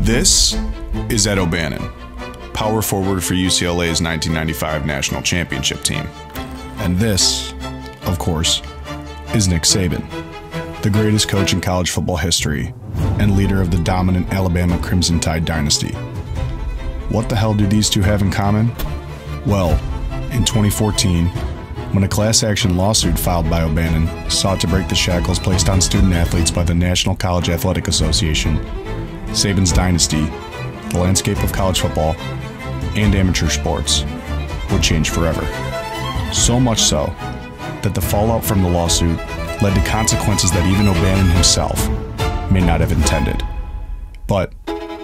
This is Ed O'Bannon, power forward for UCLA's 1995 national championship team. And this, of course, is Nick Saban, the greatest coach in college football history and leader of the dominant Alabama Crimson Tide dynasty. What the hell do these two have in common? Well, in 2014, when a class action lawsuit filed by O'Bannon sought to break the shackles placed on student athletes by the National College Athletic Association, Saban's dynasty, the landscape of college football, and amateur sports would change forever. So much so that the fallout from the lawsuit led to consequences that even O'Bannon himself may not have intended. But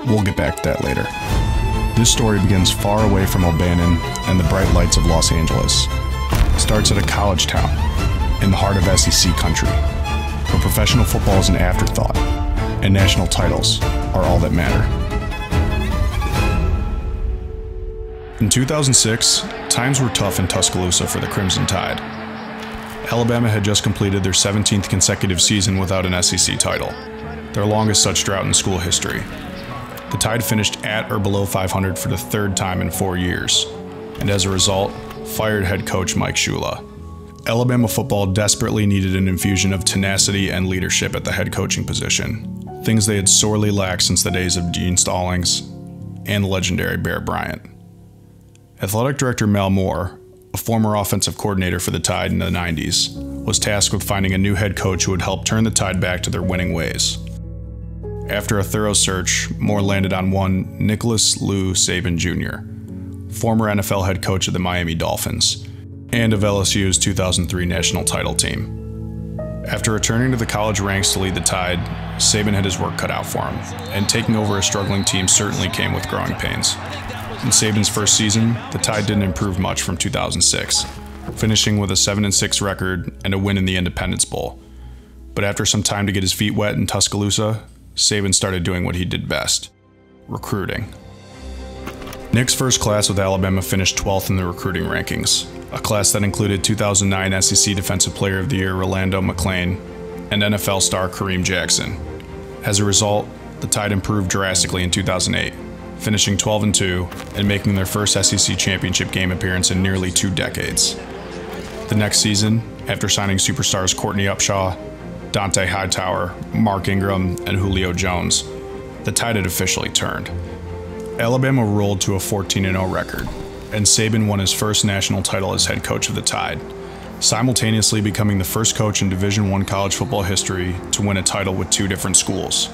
we'll get back to that later. This story begins far away from O'Bannon and the bright lights of Los Angeles. It starts at a college town in the heart of SEC country, where professional football is an afterthought and national titles are all that matter. In 2006, times were tough in Tuscaloosa for the Crimson Tide. Alabama had just completed their 17th consecutive season without an SEC title, their longest such drought in school history. The Tide finished at or below 500 for the third time in 4 years, and as a result, fired head coach Mike Shula. Alabama football desperately needed an infusion of tenacity and leadership at the head coaching position, things they had sorely lacked since the days of Gene Stallings and the legendary Bear Bryant. Athletic Director Mel Moore, a former offensive coordinator for the Tide in the 90s, was tasked with finding a new head coach who would help turn the Tide back to their winning ways. After a thorough search, Moore landed on one Nicholas Lou Saban Jr., former NFL head coach of the Miami Dolphins, and of LSU's 2003 national title team. After returning to the college ranks to lead the Tide, Saban had his work cut out for him, and taking over a struggling team certainly came with growing pains. In Saban's first season, the Tide didn't improve much from 2006, finishing with a 7-6 record and a win in the Independence Bowl. But after some time to get his feet wet in Tuscaloosa, Saban started doing what he did best: recruiting. Nick's first class with Alabama finished 12th in the recruiting rankings, a class that included 2009 SEC Defensive Player of the Year Rolando McClain and NFL star Kareem Jackson. As a result, the Tide improved drastically in 2008, finishing 12-2 and making their first SEC championship game appearance in nearly 2 decades. The next season, after signing superstars Courtney Upshaw, Dante Hightower, Mark Ingram, and Julio Jones, the Tide had officially turned. Alabama rolled to a 14-0 record, and Saban won his first national title as head coach of the Tide, simultaneously becoming the first coach in Division I college football history to win a title with 2 different schools.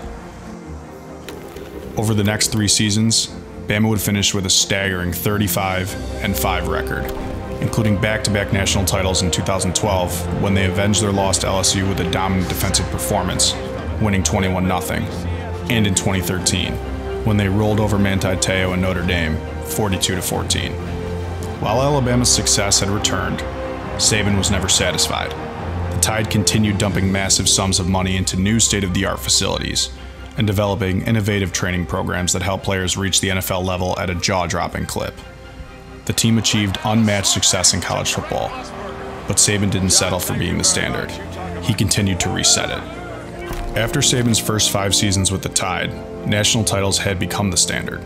Over the next 3 seasons, Bama would finish with a staggering 35-5 record, including back-to-back national titles in 2012 when they avenged their loss to LSU with a dominant defensive performance, winning 21-0, and in 2013 when they rolled over Manti Te'o and Notre Dame 42-14. While Alabama's success had returned, Saban was never satisfied. The Tide continued dumping massive sums of money into new state-of-the-art facilities and developing innovative training programs that help players reach the NFL level at a jaw-dropping clip. The team achieved unmatched success in college football, but Saban didn't settle for being the standard. He continued to reset it. After Saban's first 5 seasons with the Tide, national titles had become the standard.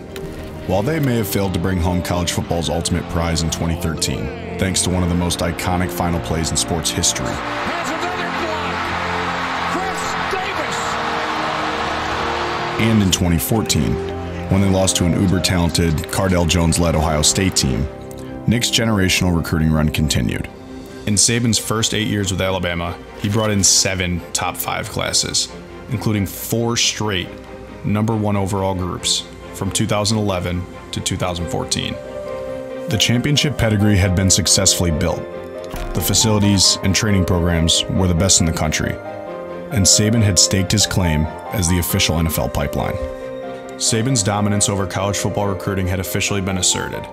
While they may have failed to bring home college football's ultimate prize in 2013, thanks to one of the most iconic final plays in sports history, and in 2014, when they lost to an uber-talented Cardell Jones-led Ohio State team, Nick's generational recruiting run continued. In Saban's first 8 years with Alabama, he brought in 7 top 5 classes, including 4 straight #1 overall groups from 2011 to 2014. The championship pedigree had been successfully built. The facilities and training programs were the best in the country, and Saban had staked his claim as the official NFL pipeline. Saban's dominance over college football recruiting had officially been asserted,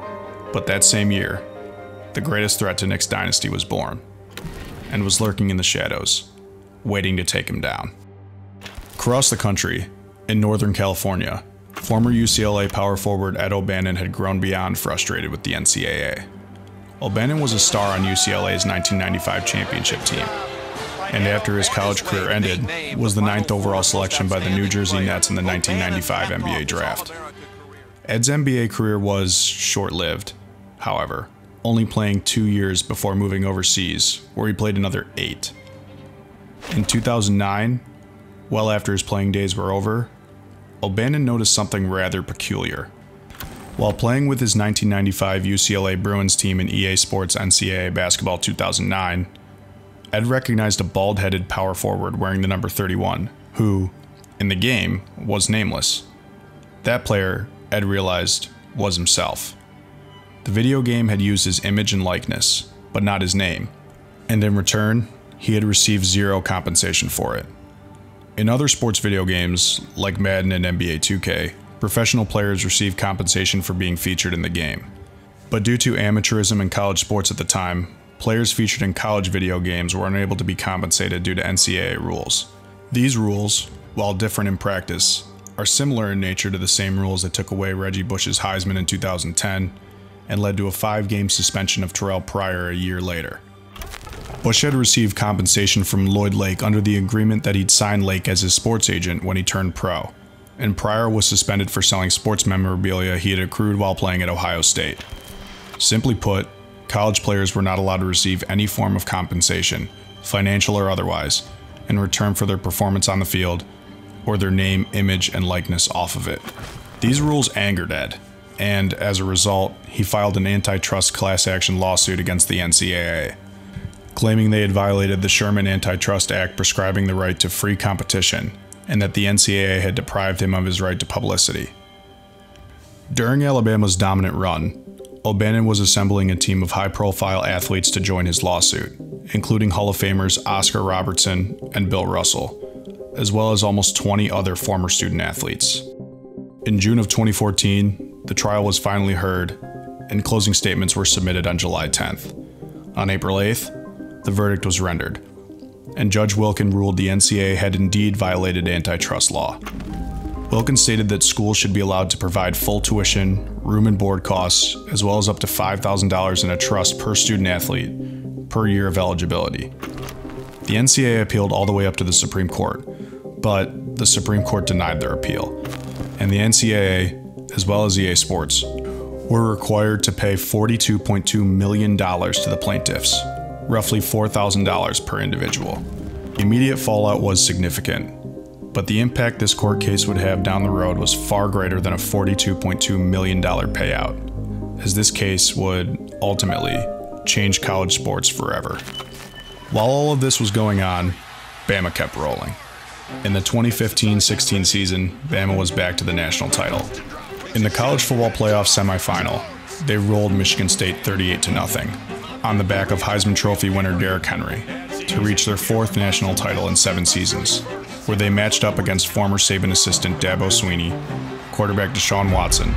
but that same year, the greatest threat to Nick's dynasty was born, and was lurking in the shadows, waiting to take him down. Across the country, in Northern California, former UCLA power forward Ed O'Bannon had grown beyond frustrated with the NCAA. O'Bannon was a star on UCLA's 1995 championship team, and after his college career ended, was the 9th overall selection by the New Jersey Nets in the 1995 NBA draft. Ed's NBA career was short-lived, however, only playing 2 years before moving overseas, where he played another 8. In 2009, well after his playing days were over, O'Bannon noticed something rather peculiar. While playing with his 1995 UCLA Bruins team in EA Sports NCAA Basketball 2009, Ed recognized a bald-headed power forward wearing the number 31, who, in the game, was nameless. That player, Ed realized, was himself. The video game had used his image and likeness, but not his name, and in return, he had received zero compensation for it. In other sports video games, like Madden and NBA 2K, professional players receive compensation for being featured in the game. But due to amateurism in college sports at the time, players featured in college video games were unable to be compensated due to NCAA rules. These rules, while different in practice, are similar in nature to the same rules that took away Reggie Bush's Heisman in 2010 and led to a 5-game suspension of Terrell Pryor a year later. Bush had received compensation from Lloyd Lake under the agreement that he'd sign Lake as his sports agent when he turned pro, and Pryor was suspended for selling sports memorabilia he had accrued while playing at Ohio State. Simply put, college players were not allowed to receive any form of compensation, financial or otherwise, in return for their performance on the field, or their name, image, and likeness off of it. These rules angered Ed, and as a result, he filed an antitrust class action lawsuit against the NCAA, claiming they had violated the Sherman Antitrust Act prescribing the right to free competition, and that the NCAA had deprived him of his right to publicity. During Alabama's dominant run, O'Bannon was assembling a team of high-profile athletes to join his lawsuit, including Hall of Famers Oscar Robertson and Bill Russell, as well as almost 20 other former student athletes. In June of 2014, the trial was finally heard, and closing statements were submitted on July 10th. On April 8th, the verdict was rendered, and Judge Wilkin ruled the NCAA had indeed violated antitrust law. Wilkin stated that schools should be allowed to provide full tuition, room and board costs, as well as up to $5,000 in a trust per student athlete per year of eligibility. The NCAA appealed all the way up to the Supreme Court, but the Supreme Court denied their appeal, and the NCAA, as well as EA Sports, were required to pay $42.2 million to the plaintiffs, roughly $4,000 per individual. The immediate fallout was significant, but the impact this court case would have down the road was far greater than a $42.2 million payout, as this case would ultimately change college sports forever. While all of this was going on, Bama kept rolling. In the 2015-16 season, Bama was back to the national title. In the college football playoff semifinal, they rolled Michigan State 38-0 on the back of Heisman Trophy winner Derrick Henry to reach their 4th national title in 7 seasons, where they matched up against former Saban assistant Dabo Swinney, quarterback Deshaun Watson,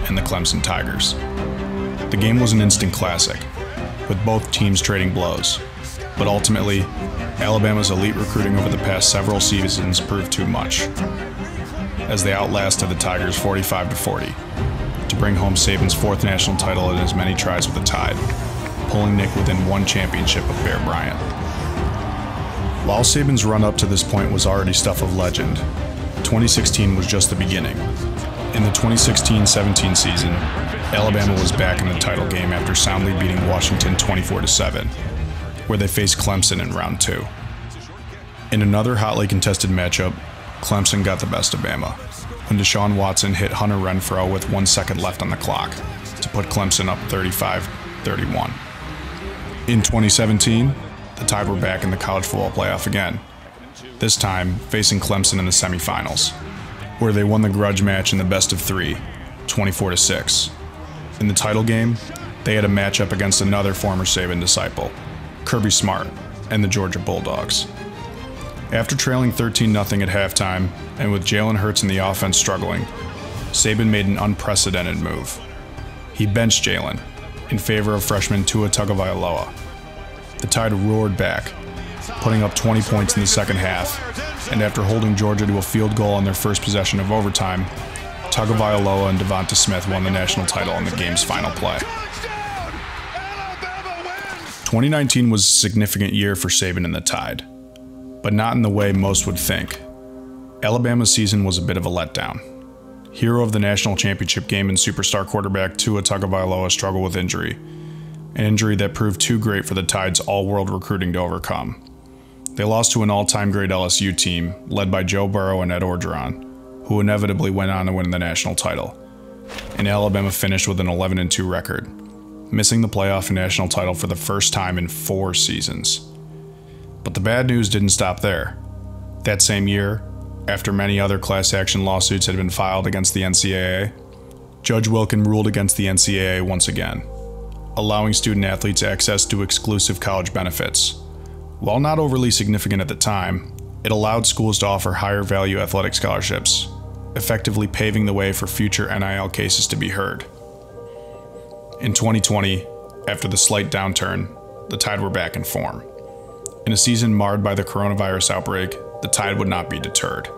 and the Clemson Tigers. The game was an instant classic, with both teams trading blows, but ultimately, Alabama's elite recruiting over the past several seasons proved too much, as they outlasted the Tigers 45-40 to bring home Saban's 4th national title in as many tries with the Tide, pulling Nick within 1 championship of Bear Bryant. While Saban's run up to this point was already stuff of legend, 2016 was just the beginning. In the 2016-17 season, Alabama was back in the title game after soundly beating Washington 24-7, where they faced Clemson in round 2. In another hotly contested matchup, Clemson got the best of Bama, when Deshaun Watson hit Hunter Renfrow with 1 second left on the clock to put Clemson up 35-31. In 2017, the Tide were back in the college football playoff again, this time facing Clemson in the semifinals, where they won the grudge match in the best of 3, 24-6. In the title game, they had a matchup against another former Saban disciple, Kirby Smart, and the Georgia Bulldogs. After trailing 13-0 at halftime, and with Jalen Hurts in the offense struggling, Saban made an unprecedented move. He benched Jalen in favor of freshman Tua Tagovailoa. The Tide roared back, putting up 20 points in the second half, and after holding Georgia to a field goal on their first possession of overtime, Tagovailoa and Devonta Smith won the national title in the game's final play. 2019 was a significant year for Saban and the Tide, but not in the way most would think. Alabama's season was a bit of a letdown. Hero of the national championship game and superstar quarterback Tua Tagovailoa struggled with injury, an injury that proved too great for the Tide's all-world recruiting to overcome. They lost to an all-time great LSU team led by Joe Burrow and Ed Orgeron, who inevitably went on to win the national title. And Alabama finished with an 11-2 record, missing the playoff and national title for the first time in 4 seasons. But the bad news didn't stop there. That same year, after many other class action lawsuits had been filed against the NCAA, Judge Wilkin ruled against the NCAA once again, allowing student athletes access to exclusive college benefits. While not overly significant at the time, it allowed schools to offer higher value athletic scholarships, effectively paving the way for future NIL cases to be heard. In 2020, after the slight downturn, the Tide were back in form. In a season marred by the coronavirus outbreak, the Tide would not be deterred.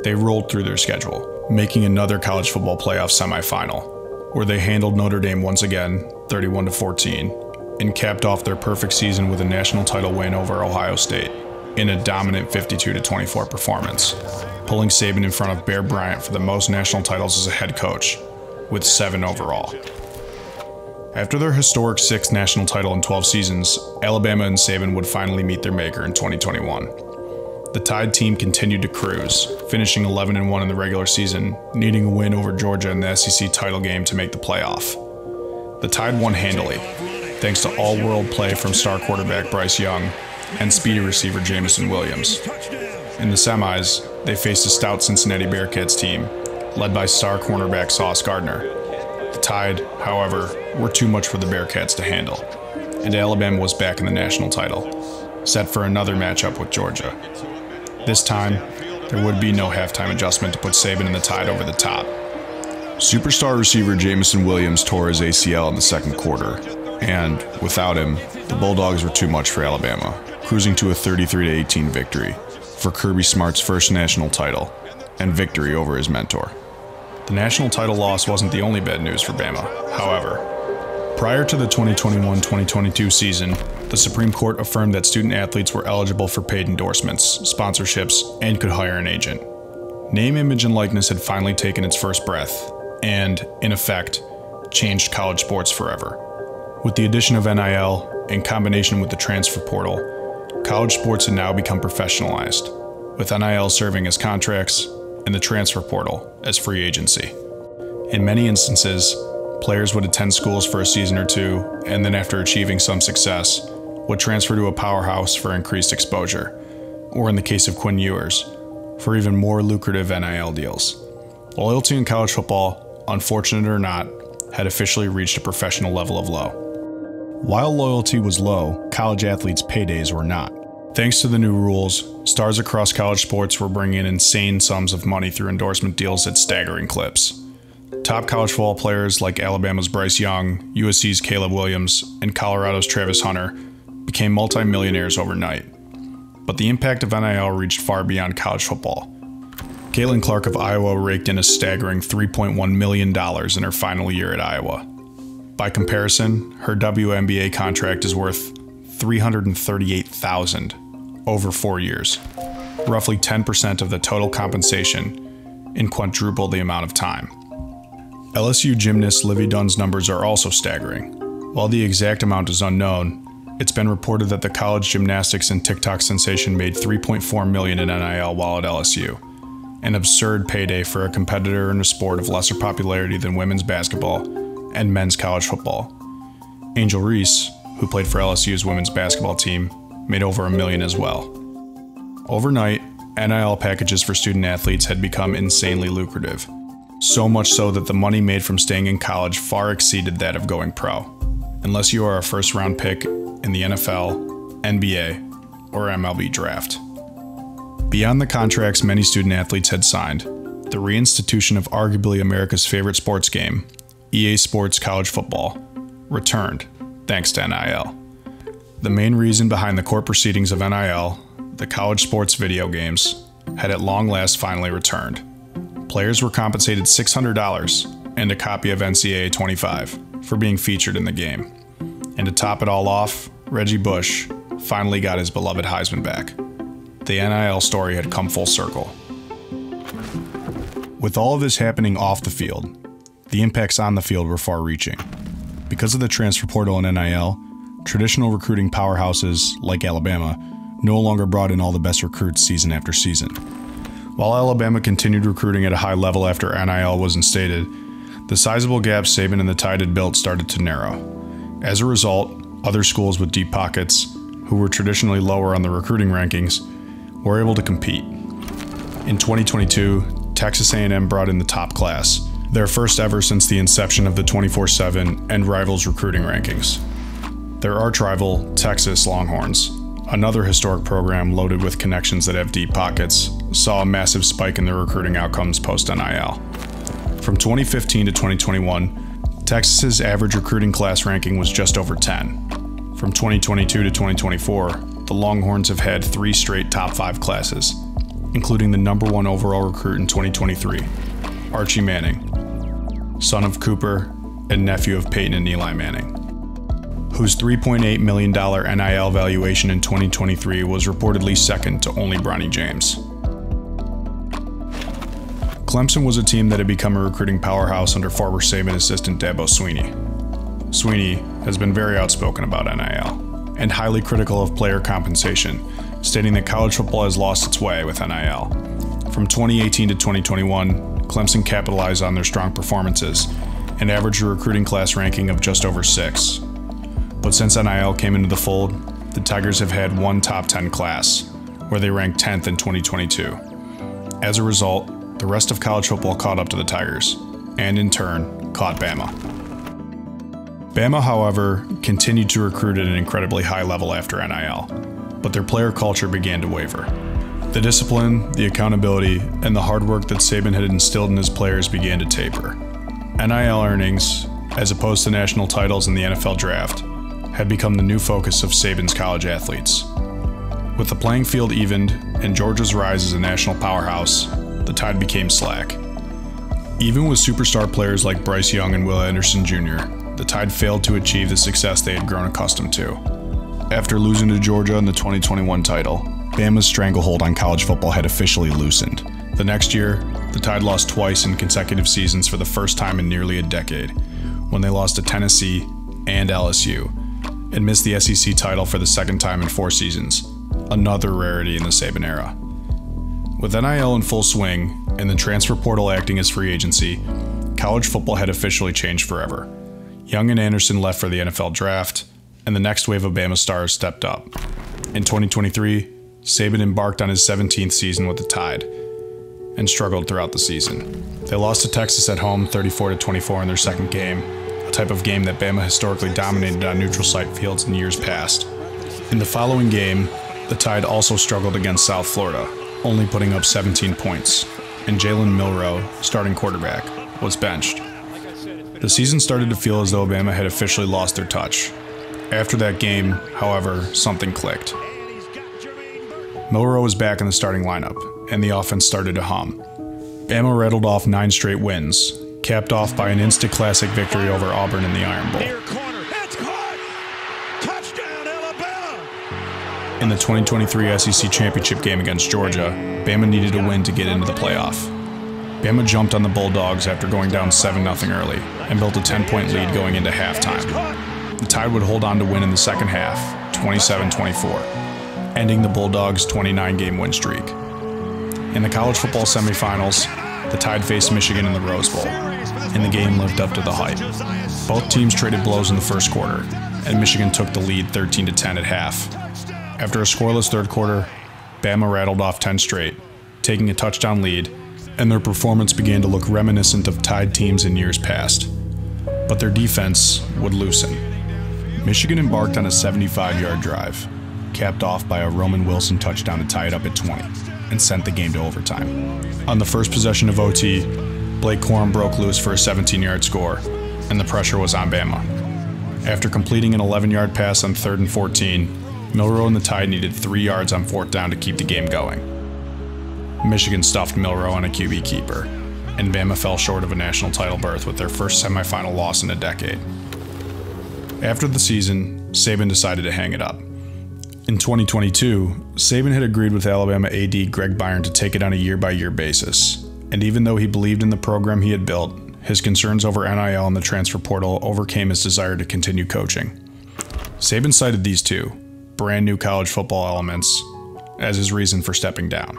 They rolled through their schedule, making another college football playoff semifinal, where they handled Notre Dame once again, 31-14, and capped off their perfect season with a national title win over Ohio State in a dominant 52-24 performance, pulling Saban in front of Bear Bryant for the most national titles as a head coach, with 7 overall. After their historic 6th national title in 12 seasons, Alabama and Saban would finally meet their maker in 2021. The Tide team continued to cruise, finishing 11-1 in the regular season, needing a win over Georgia in the SEC title game to make the playoff. The Tide won handily, thanks to all-world play from star quarterback Bryce Young and speedy receiver Jameson Williams. In the semis, they faced a stout Cincinnati Bearcats team, led by star cornerback Sauce Gardner. The Tide, however, were too much for the Bearcats to handle, and Alabama was back in the national title, set for another matchup with Georgia. This time, there would be no halftime adjustment to put Saban and the Tide over the top. Superstar receiver Jameson Williams tore his ACL in the second quarter, and without him, the Bulldogs were too much for Alabama, cruising to a 33-18 victory for Kirby Smart's first national title and victory over his mentor. The national title loss wasn't the only bad news for Bama, however. Prior to the 2021-2022 season, the Supreme Court affirmed that student athletes were eligible for paid endorsements, sponsorships, and could hire an agent. Name, image, and likeness had finally taken its first breath, and, in effect, changed college sports forever. With the addition of NIL, in combination with the transfer portal, college sports had now become professionalized, with NIL serving as contracts and the transfer portal as free agency. In many instances, players would attend schools for a season or two, and then after achieving some success, would transfer to a powerhouse for increased exposure, or in the case of Quinn Ewers, for even more lucrative NIL deals. Loyalty in college football, unfortunate or not, had officially reached a professional level of low. While loyalty was low, college athletes' paydays were not. Thanks to the new rules, stars across college sports were bringing in insane sums of money through endorsement deals at staggering clips. Top college football players like Alabama's Bryce Young, USC's Caleb Williams, and Colorado's Travis Hunter became multimillionaires overnight. But the impact of NIL reached far beyond college football. Caitlin Clark of Iowa raked in a staggering $3.1 million in her final year at Iowa. By comparison, her WNBA contract is worth $338,000 over 4 years, roughly 10% of the total compensation in quadruple the amount of time. LSU gymnast Livy Dunn's numbers are also staggering. While the exact amount is unknown, it's been reported that the college gymnastics and TikTok sensation made $3.4 million in NIL while at LSU, an absurd payday for a competitor in a sport of lesser popularity than women's basketball and men's college football. Angel Reese, who played for LSU's women's basketball team, made over $1 million as well. Overnight, NIL packages for student athletes had become insanely lucrative, so much so that the money made from staying in college far exceeded that of going pro, unless you are a first-round pick in the NFL, NBA, or MLB draft. Beyond the contracts many student athletes had signed, the reinstitution of arguably America's favorite sports game, EA Sports College Football, returned thanks to NIL. The main reason behind the court proceedings of NIL, the college sports video games, had at long last finally returned. Players were compensated $600 and a copy of NCAA 25 for being featured in the game. And to top it all off, Reggie Bush finally got his beloved Heisman back. the NIL story had come full circle. With all of this happening off the field, the impacts on the field were far-reaching. Because of the transfer portal and NIL, traditional recruiting powerhouses like Alabama no longer brought in all the best recruits season after season. While Alabama continued recruiting at a high level after NIL was instated, the sizable gap Saban and the Tide had built started to narrow. As a result, other schools with deep pockets, who were traditionally lower on the recruiting rankings, were able to compete. In 2022, Texas A&M brought in the top class, their first ever since the inception of the 24/7 and Rivals recruiting rankings. Their arch-rival, Texas Longhorns, another historic program loaded with connections that have deep pockets, saw a massive spike in their recruiting outcomes post-NIL. From 2015 to 2021, Texas's average recruiting class ranking was just over 10. From 2022 to 2024, the Longhorns have had 3 straight top 5 classes, including the #1 overall recruit in 2023, Archie Manning, son of Cooper and nephew of Peyton and Eli Manning, whose $3.8 million NIL valuation in 2023 was reportedly second to only Bronny James. Clemson was a team that had become a recruiting powerhouse under former Saban assistant Dabo Swinney. Swinney has been very outspoken about NIL and highly critical of player compensation, stating that college football has lost its way with NIL. From 2018 to 2021, Clemson capitalized on their strong performances and averaged a recruiting class ranking of just over 6. But since NIL came into the fold, the Tigers have had one top 10 class, where they ranked 10th in 2022. As a result, the rest of college football caught up to the Tigers, and in turn, caught Bama. Bama, however, continued to recruit at an incredibly high level after NIL, but their player culture began to waver. The discipline, the accountability, and the hard work that Saban had instilled in his players began to taper. NIL earnings, as opposed to national titles in the NFL draft, had become the new focus of Saban's college athletes. With the playing field evened and Georgia's rise as a national powerhouse, the tide became slack. Even with superstar players like Bryce Young and Will Anderson Jr., the Tide failed to achieve the success they had grown accustomed to. After losing to Georgia in the 2021 title, Bama's stranglehold on college football had officially loosened. The next year, the Tide lost twice in consecutive seasons for the first time in nearly a decade, when they lost to Tennessee and LSU, and missed the SEC title for the second time in 4 seasons, another rarity in the Saban era. With NIL in full swing and the transfer portal acting as free agency, college football had officially changed forever. Young and Anderson left for the NFL draft, and the next wave of Bama stars stepped up. In 2023, Saban embarked on his 17th season with the Tide, and struggled throughout the season. They lost to Texas at home 34-24 in their second game, a type of game that Bama historically dominated on neutral site fields in years past. In the following game, the Tide also struggled against South Florida, only putting up 17 points, and Jalen Milroe, starting quarterback, was benched. The season started to feel as though Bama had officially lost their touch. After that game, however, something clicked. Milroe was back in the starting lineup, and the offense started to hum. Bama rattled off 9 straight wins, capped off by an instant classic victory over Auburn in the Iron Bowl. In the 2023 SEC Championship game against Georgia, Bama needed a win to get into the playoff. Bama jumped on the Bulldogs after going down 7-0 early and built a 10-point lead going into halftime. The Tide would hold on to win in the second half, 27-24, ending the Bulldogs' 29-game win streak. In the college football semifinals, the Tide faced Michigan in the Rose Bowl, and the game lived up to the hype. Both teams traded blows in the first quarter, and Michigan took the lead 13-10 at half. After a scoreless third quarter, Bama rattled off 10 straight, taking a touchdown lead, and their performance began to look reminiscent of Tide teams in years past. But their defense would loosen. Michigan embarked on a 75-yard drive, capped off by a Roman Wilson touchdown to tie it up at 20, and sent the game to overtime. On the first possession of OT, Blake Corum broke loose for a 17-yard score, and the pressure was on Bama. After completing an 11-yard pass on 3rd and 14, Milroe and the Tide needed 3 yards on 4th down to keep the game going. Michigan stuffed Milroe on a QB keeper, and Bama fell short of a national title berth with their first semifinal loss in a decade. After the season, Saban decided to hang it up. In 2022, Saban had agreed with Alabama AD Greg Byron to take it on a year-by-year basis. And even though he believed in the program he had built, his concerns over NIL and the transfer portal overcame his desire to continue coaching. Saban cited these two brand new college football elements as his reason for stepping down,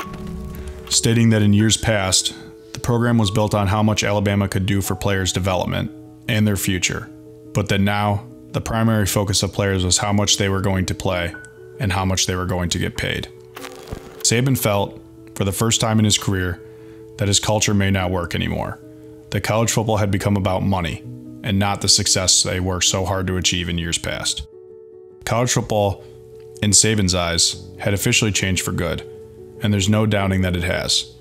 stating that in years past, the program was built on how much Alabama could do for players' development and their future, but that now the primary focus of players was how much they were going to play and how much they were going to get paid. Saban felt, for the first time in his career, that his culture may not work anymore, that college football had become about money and not the success they worked so hard to achieve in years past. College football, in Saban's eyes, had officially changed for good, and there's no doubting that it has.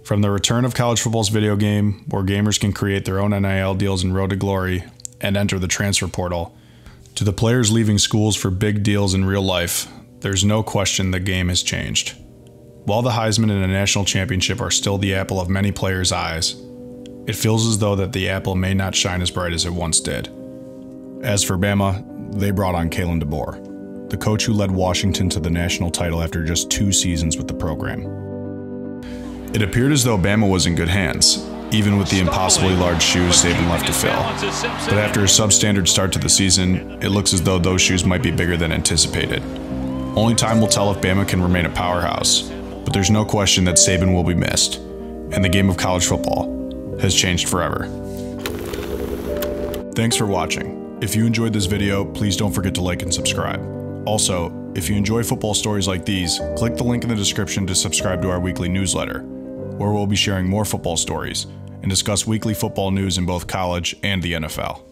From the return of college football's video game, where gamers can create their own NIL deals in Road to Glory and enter the transfer portal, to the players leaving schools for big deals in real life, there's no question the game has changed. While the Heisman and a national championship are still the apple of many players' eyes, it feels as though that the apple may not shine as bright as it once did. As for Bama, they brought on Kalen DeBoer, the coach who led Washington to the national title after just 2 seasons with the program. It appeared as though Bama was in good hands, even with the impossibly large shoes Saban left to fill. But after a substandard start to the season, it looks as though those shoes might be bigger than anticipated. Only time will tell if Bama can remain a powerhouse, but there's no question that Saban will be missed, and the game of college football has changed forever. Thanks for watching. If you enjoyed this video, please don't forget to like and subscribe. Also, if you enjoy football stories like these, click the link in the description to subscribe to our weekly newsletter, where we'll be sharing more football stories and discuss weekly football news in both college and the NFL.